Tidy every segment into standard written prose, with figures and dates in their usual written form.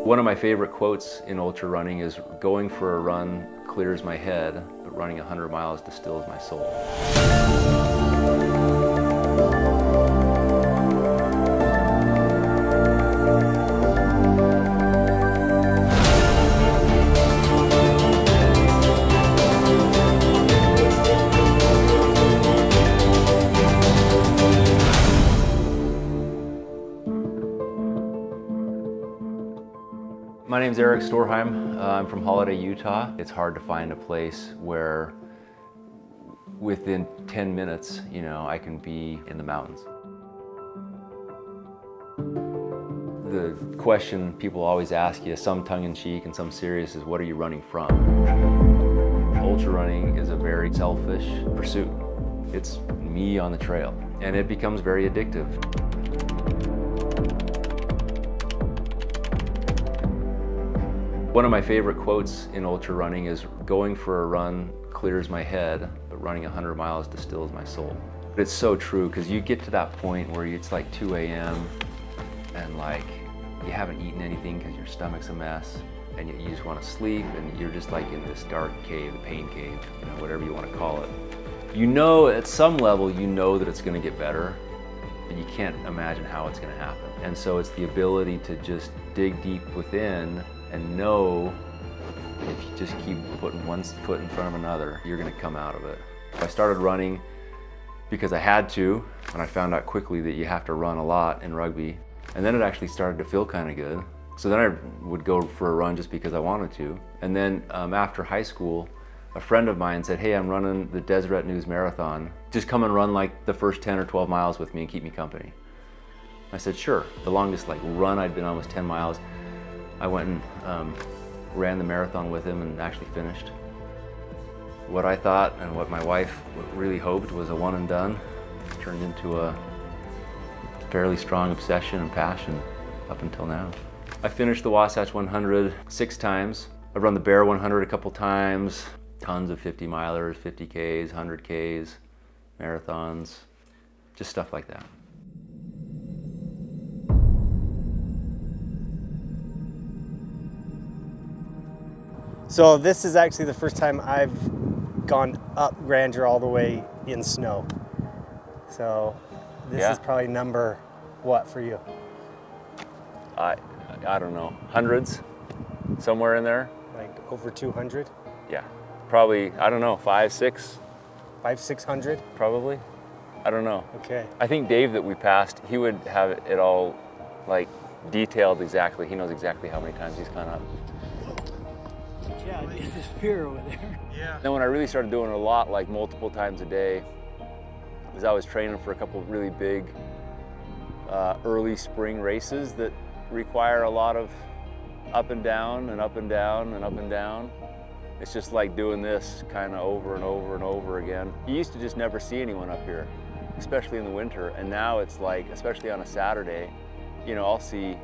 One of my favorite quotes in ultra running is, "Going for a run clears my head, but running 100 miles distills my soul." My name's Erik Storheim. I'm from Holiday, Utah. It's hard to find a place where within 10 minutes, I can be in the mountains. The question people always ask you, some tongue-in-cheek and some serious, is what are you running from? Ultra running is a very selfish pursuit. It's me on the trail, and it becomes very addictive. One of my favorite quotes in ultra running is, "Going for a run clears my head, but running 100 miles distills my soul." But it's so true, because you get to that point where it's like 2 a.m. and you haven't eaten anything because your stomach's a mess, and you just want to sleep, and you're just like in this dark cave, the pain cave, whatever you want to call it. At some level, that it's going to get better, but you can't imagine how it's going to happen. And so it's the ability to just dig deep within and know if you just keep putting one foot in front of another, you're going to come out of it. I started running because I had to, and I found out quickly that you have to run a lot in rugby. And then it actually started to feel kind of good. So then I would go for a run just because I wanted to. And then after high school, a friend of mine said, "Hey, I'm running the Deseret News Marathon. Just come and run like the first 10 or 12 miles with me and keep me company." I said, "Sure." The longest run I'd been on was 10 miles. I went and ran the marathon with him and actually finished. What I thought and what my wife really hoped was a one and done turned into a fairly strong obsession and passion up until now. I finished the Wasatch 100 6 times. I've run the Bear 100 a couple times, tons of 50 milers, 50Ks, 100Ks, marathons, just stuff like that. So this is actually the first time I've gone up Grandeur all the way in snow. So this is probably number what for you? I don't know, hundreds, somewhere in there. Like over 200? Yeah, probably, I don't know, 500, 600. 500, 600? Probably, I don't know. Okay. I think Dave that we passed, he would have it all detailed exactly. He knows exactly how many times he's gone up. Yeah, there's this pier over there. Yeah. Then when I really started doing it a lot, multiple times a day, was I was training for a couple of really big early spring races that require a lot of up and down and up and down and up and down. It's just like doing this kind of over and over and over again. You used to just never see anyone up here, especially in the winter. And now it's especially on a Saturday, I'll see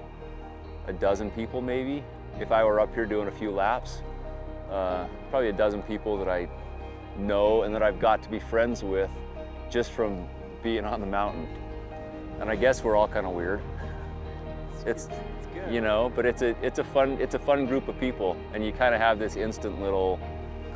a dozen people maybe. If I were up here doing a few laps, probably a dozen people that I know and that I've got to be friends with just from being on the mountain. And I guess we're all kind of weird. It's good. But it's a fun group of people, and you kind of have this instant little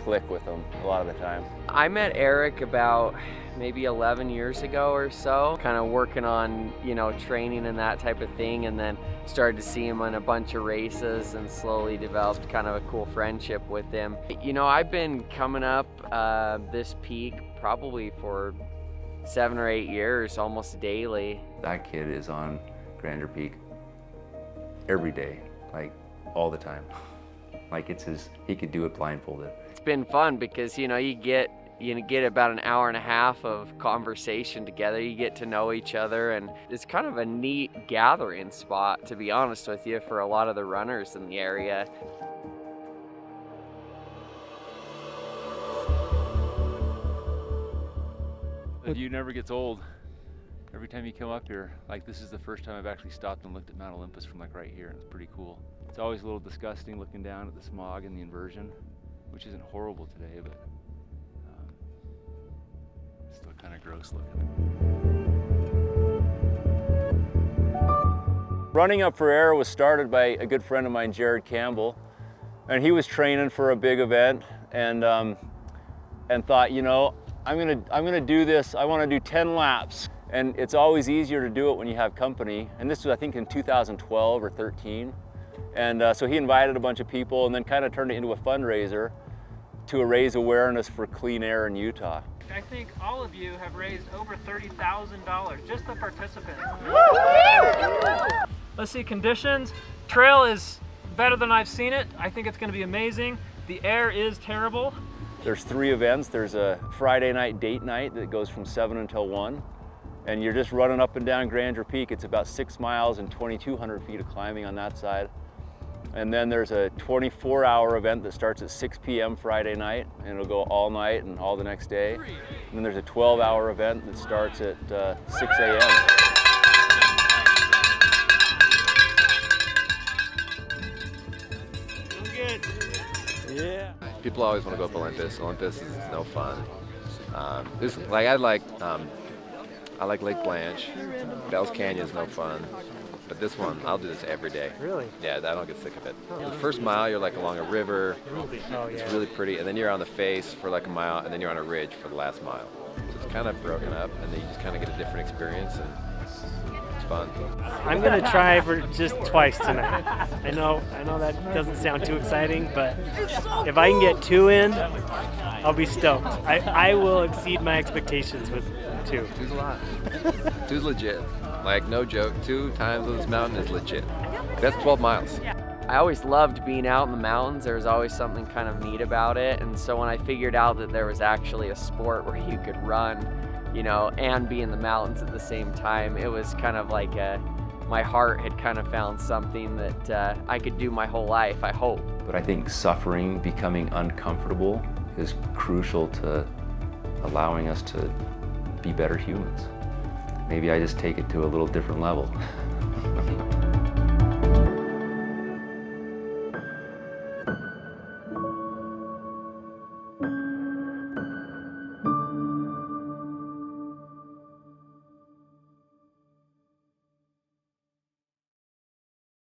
click with them a lot of the time. I met Erik about maybe 11 years ago or so, kind of working on, training and that type of thing, and then started to see him on a bunch of races and slowly developed kind of a cool friendship with him. I've been coming up this peak probably for 7 or 8 years, almost daily. That kid is on Grandeur Peak every day, all the time. He could do it blindfolded. It's been fun because, you get about an hour and a half of conversation together. You get to know each other, and it's kind of a neat gathering spot, to be honest with you, for a lot of the runners in the area. The view never gets old. Every time you come up here, this is the first time I've actually stopped and looked at Mount Olympus from right here, and it's pretty cool. It's always a little disgusting looking down at the smog and the inversion, which isn't horrible today, but still kind of gross looking. Running Up for Air was started by a good friend of mine, Jared Campbell, and he was training for a big event and thought, you know, I'm gonna do this. I want to do 10 laps, and it's always easier to do it when you have company. And this was, I think, in 2012 or 13. And so he invited a bunch of people, and then kind of turned it into a fundraiser to raise awareness for clean air in Utah. I think all of you have raised over $30,000, just the participants. Let's see, conditions. Trail is better than I've seen it. I think it's going to be amazing. The air is terrible. There's 3 events. There's a Friday night date night that goes from 7 until 1. And you're just running up and down Grandeur Peak. It's about 6 miles and 2,200 feet of climbing on that side. And then there's a 24-hour event that starts at 6 p.m. Friday night, and it'll go all night and all the next day. And then there's a 12-hour event that starts at 6 a.m. Yeah. People always want to go up Olympus. Olympus is no fun. I like Lake Blanche. Bell's Canyon is no fun. But this one, I'll do this every day. Really? Yeah, I don't get sick of it. The first mile, you're like along a river. Oh, It's really pretty. And then you're on the face for like a mile, and then you're on a ridge for the last mile. So it's kind of broken up, and then you just kind of get a different experience, and it's fun. I'm gonna try for just twice tonight. I know that doesn't sound too exciting, but if I can get 2 in, I'll be stoked. I will exceed my expectations with 2. 2's a lot. 2's legit. Like, no joke, 2 times on this mountain is legit. That's 12 miles. I always loved being out in the mountains. There was always something kind of neat about it. And so when I figured out that there was actually a sport where you could run, you know, and be in the mountains at the same time, it was kind of like my heart had kind of found something that I could do my whole life, I hope. But I think suffering, becoming uncomfortable, is crucial to allowing us to be better humans. Maybe I just take it to a little different level.